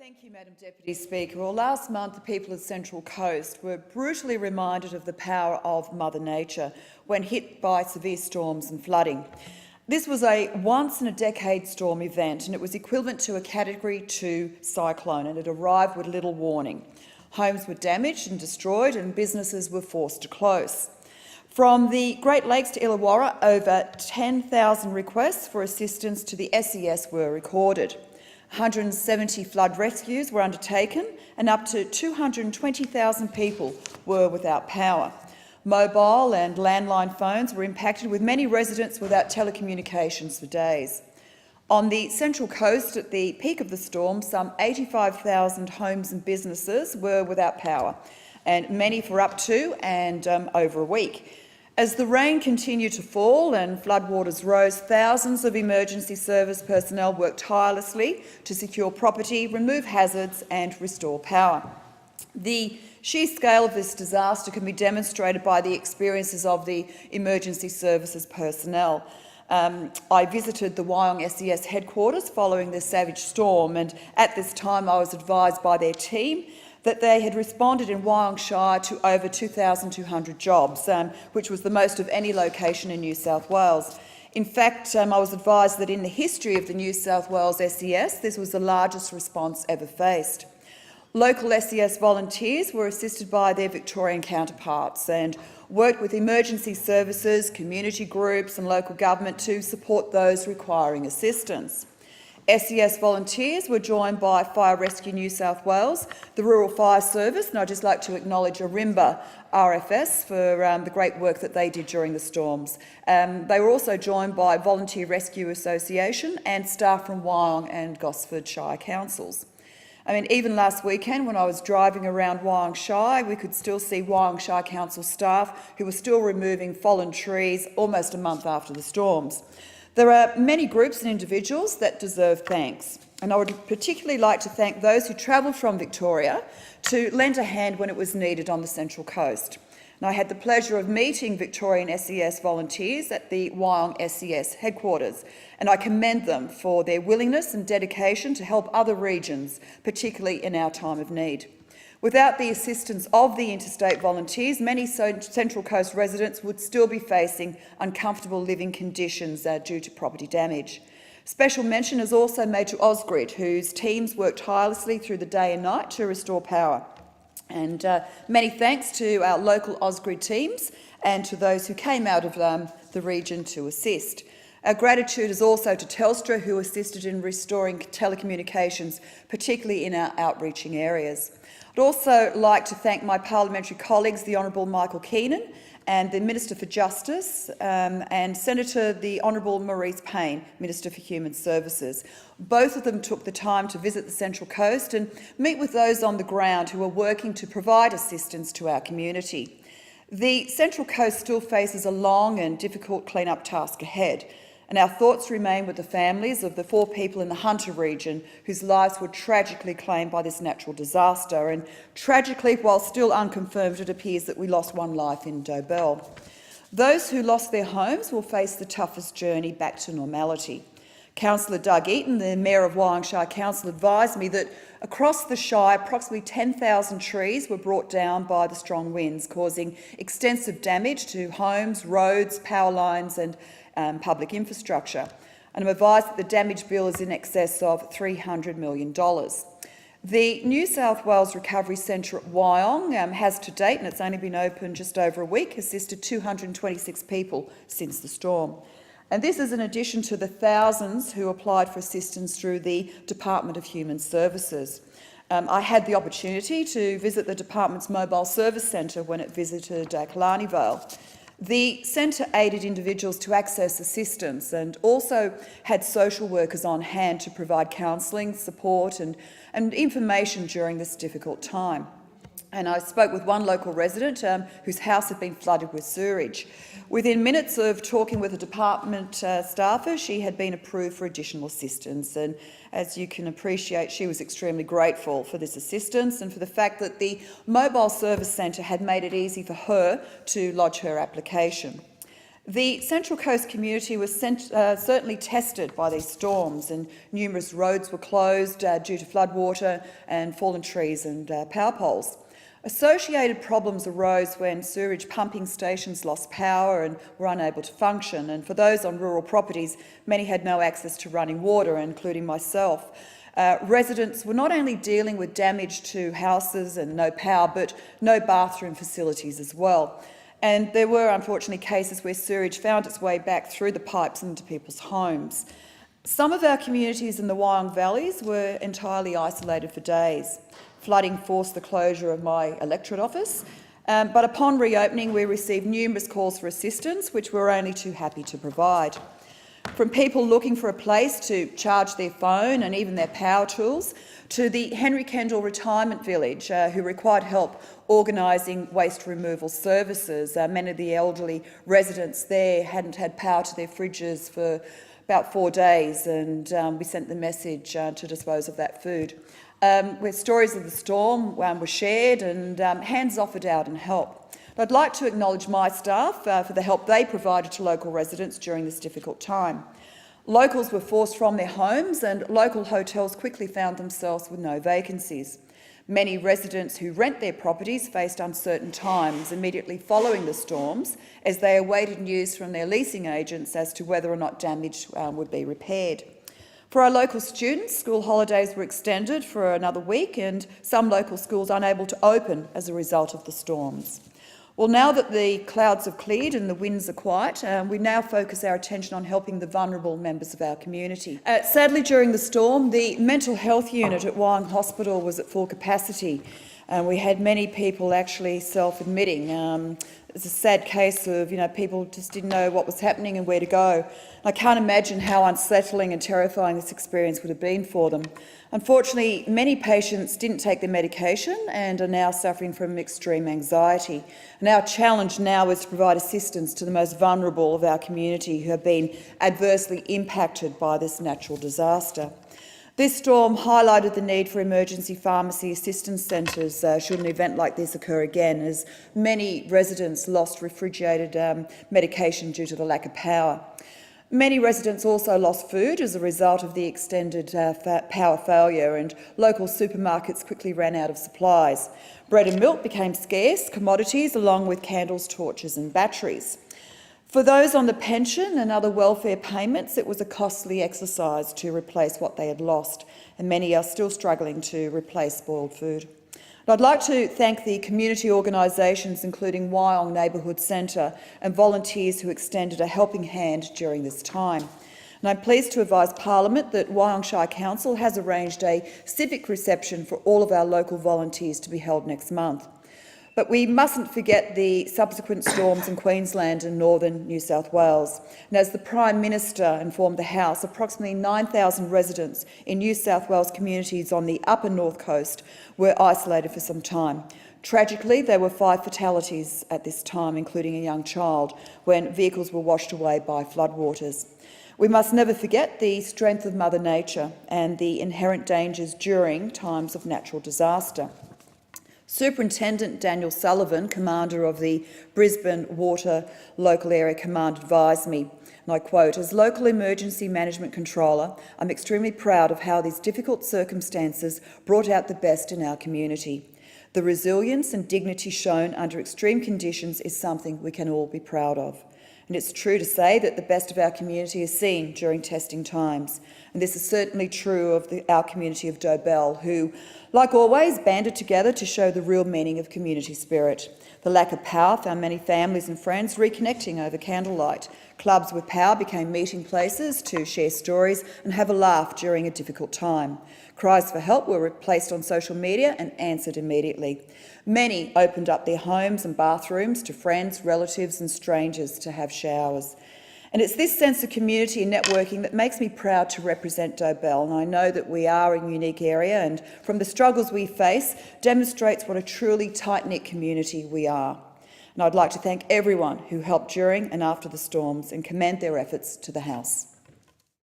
Thank you, Madam Deputy Speaker. Well, last month the people of the Central Coast were brutally reminded of the power of Mother Nature when hit by severe storms and flooding. This was a once-in-a-decade storm event, and it was equivalent to a Category 2 cyclone, and it arrived with little warning. Homes were damaged and destroyed, and businesses were forced to close. From the Great Lakes to Illawarra, over 10,000 requests for assistance to the SES were recorded. 170 flood rescues were undertaken, and up to 220,000 people were without power. Mobile and landline phones were impacted, with many residents without telecommunications for days. On the Central Coast, at the peak of the storm, some 85,000 homes and businesses were without power, and many for up to and over a week. As the rain continued to fall and floodwaters rose, thousands of emergency service personnel worked tirelessly to secure property, remove hazards and restore power. The sheer scale of this disaster can be demonstrated by the experiences of the emergency services personnel. I visited the Wyong SES headquarters following the savage storm, and at this time I was advised by their team that they had responded in Wyong Shire to over 2,200 jobs, which was the most of any location in New South Wales. In fact, I was advised that in the history of the New South Wales SES, this was the largest response ever faced. Local SES volunteers were assisted by their Victorian counterparts and worked with emergency services, community groups and local government to support those requiring assistance. SES volunteers were joined by Fire Rescue New South Wales, the Rural Fire Service, and I'd just like to acknowledge Arimba RFS for the great work that they did during the storms. They were also joined by Volunteer Rescue Association and staff from Wyong and Gosford Shire Councils. Even last weekend when I was driving around Wyong Shire, we could still see Wyong Shire Council staff who were still removing fallen trees almost a month after the storms. There are many groups and individuals that deserve thanks, and I would particularly like to thank those who travelled from Victoria to lend a hand when it was needed on the Central Coast. And I had the pleasure of meeting Victorian SES volunteers at the Wyong SES headquarters, and I commend them for their willingness and dedication to help other regions, particularly in our time of need. Without the assistance of the interstate volunteers, many Central Coast residents would still be facing uncomfortable living conditions due to property damage. Special mention is also made to Ausgrid, whose teams worked tirelessly through the day and night to restore power. And many thanks to our local Ausgrid teams and to those who came out of the region to assist. Our gratitude is also to Telstra, who assisted in restoring telecommunications, particularly in our outreaching areas. I'd also like to thank my parliamentary colleagues, the Honourable Michael Keenan and the Minister for Justice, and Senator the Honourable Maurice Payne, Minister for Human Services. Both of them took the time to visit the Central Coast and meet with those on the ground who are working to provide assistance to our community. The Central Coast still faces a long and difficult clean-up task ahead, and our thoughts remain with the families of the 4 people in the Hunter region whose lives were tragically claimed by this natural disaster. And tragically, while still unconfirmed, it appears that we lost 1 life in Dobell. Those who lost their homes will face the toughest journey back to normality. Councillor Doug Eaton, the Mayor of Wyong Shire Council, advised me that across the Shire, approximately 10,000 trees were brought down by the strong winds, causing extensive damage to homes, roads, power lines and public infrastructure. And I'm advised that the damage bill is in excess of $300 million. The New South Wales Recovery Centre at Wyong has to date, and it's only been open just over a week, assisted 226 people since the storm. And this is in addition to the thousands who applied for assistance through the Department of Human Services. I had the opportunity to visit the department's mobile service centre when it visited Killarney Vale. The centre aided individuals to access assistance and also had social workers on hand to provide counselling, support and information during this difficult time. And I spoke with one local resident whose house had been flooded with sewerage. Within minutes of talking with a department staffer, she had been approved for additional assistance. And as you can appreciate, she was extremely grateful for this assistance and for the fact that the mobile service centre had made it easy for her to lodge her application. The Central Coast community was certainly tested by these storms, and numerous roads were closed due to floodwater and fallen trees and power poles. Associated problems arose when sewerage pumping stations lost power and were unable to function, and for those on rural properties, many had no access to running water, including myself. Residents were not only dealing with damage to houses and no power, but no bathroom facilities as well. And there were unfortunately cases where sewage found its way back through the pipes into people's homes. Some of our communities in the Wyong valleys were entirely isolated for days. Flooding forced the closure of my electorate office, but upon reopening we received numerous calls for assistance, which we were only too happy to provide. From people looking for a place to charge their phone and even their power tools, to the Henry Kendall Retirement Village, who required help organising waste removal services. Many of the elderly residents there hadn't had power to their fridges for about 4 days, and we sent the message to dispose of that food. Where stories of the storm were shared and hands offered out and help. I'd like to acknowledge my staff for the help they provided to local residents during this difficult time. Locals were forced from their homes, and local hotels quickly found themselves with no vacancies. Many residents who rent their properties faced uncertain times immediately following the storms as they awaited news from their leasing agents as to whether or not damage would be repaired. For our local students, school holidays were extended for another week, and some local schools unable to open as a result of the storms. Well, now that the clouds have cleared and the winds are quiet, we now focus our attention on helping the vulnerable members of our community. Sadly, during the storm, the mental health unit at Wyong Hospital was at full capacity, and we had many people actually self-admitting. It's a sad case of, people just didn't know what was happening and where to go. I can't imagine how unsettling and terrifying this experience would have been for them. Unfortunately, many patients didn't take their medication and are now suffering from extreme anxiety. And our challenge now is to provide assistance to the most vulnerable of our community who have been adversely impacted by this natural disaster. This storm highlighted the need for emergency pharmacy assistance centres should an event like this occur again, as many residents lost refrigerated medication due to the lack of power. Many residents also lost food as a result of the extended power failure, and local supermarkets quickly ran out of supplies. Bread and milk became scarce commodities, along with candles, torches and batteries. For those on the pension and other welfare payments, it was a costly exercise to replace what they had lost, and many are still struggling to replace spoiled food. And I'd like to thank the community organisations, including Wyong Neighbourhood Centre, and volunteers who extended a helping hand during this time. And I'm pleased to advise Parliament that Wyong Shire Council has arranged a civic reception for all of our local volunteers to be held next month. But we mustn't forget the subsequent storms in Queensland and northern New South Wales. And as the Prime Minister informed the House, approximately 9,000 residents in New South Wales communities on the upper North Coast were isolated for some time. Tragically, there were 5 fatalities at this time, including a young child, when vehicles were washed away by floodwaters. We must never forget the strength of Mother Nature and the inherent dangers during times of natural disaster. Superintendent Daniel Sullivan, Commander of the Brisbane Water Local Area Command, advised me, and I quote, "As Local Emergency Management Controller, I'm extremely proud of how these difficult circumstances brought out the best in our community. The resilience and dignity shown under extreme conditions is something we can all be proud of. And it's true to say that the best of our community is seen during testing times. And this is certainly true of our community of Dobell, who, like always, banded together to show the real meaning of community spirit. The lack of power found many families and friends reconnecting over candlelight. Clubs with power became meeting places to share stories and have a laugh during a difficult time. Cries for help were placed on social media and answered immediately. Many opened up their homes and bathrooms to friends, relatives and strangers to have showers. And it's this sense of community and networking that makes me proud to represent Dobell, and I know that we are a unique area, and from the struggles we face, demonstrates what a truly tight-knit community we are. And I'd like to thank everyone who helped during and after the storms and commend their efforts to the House.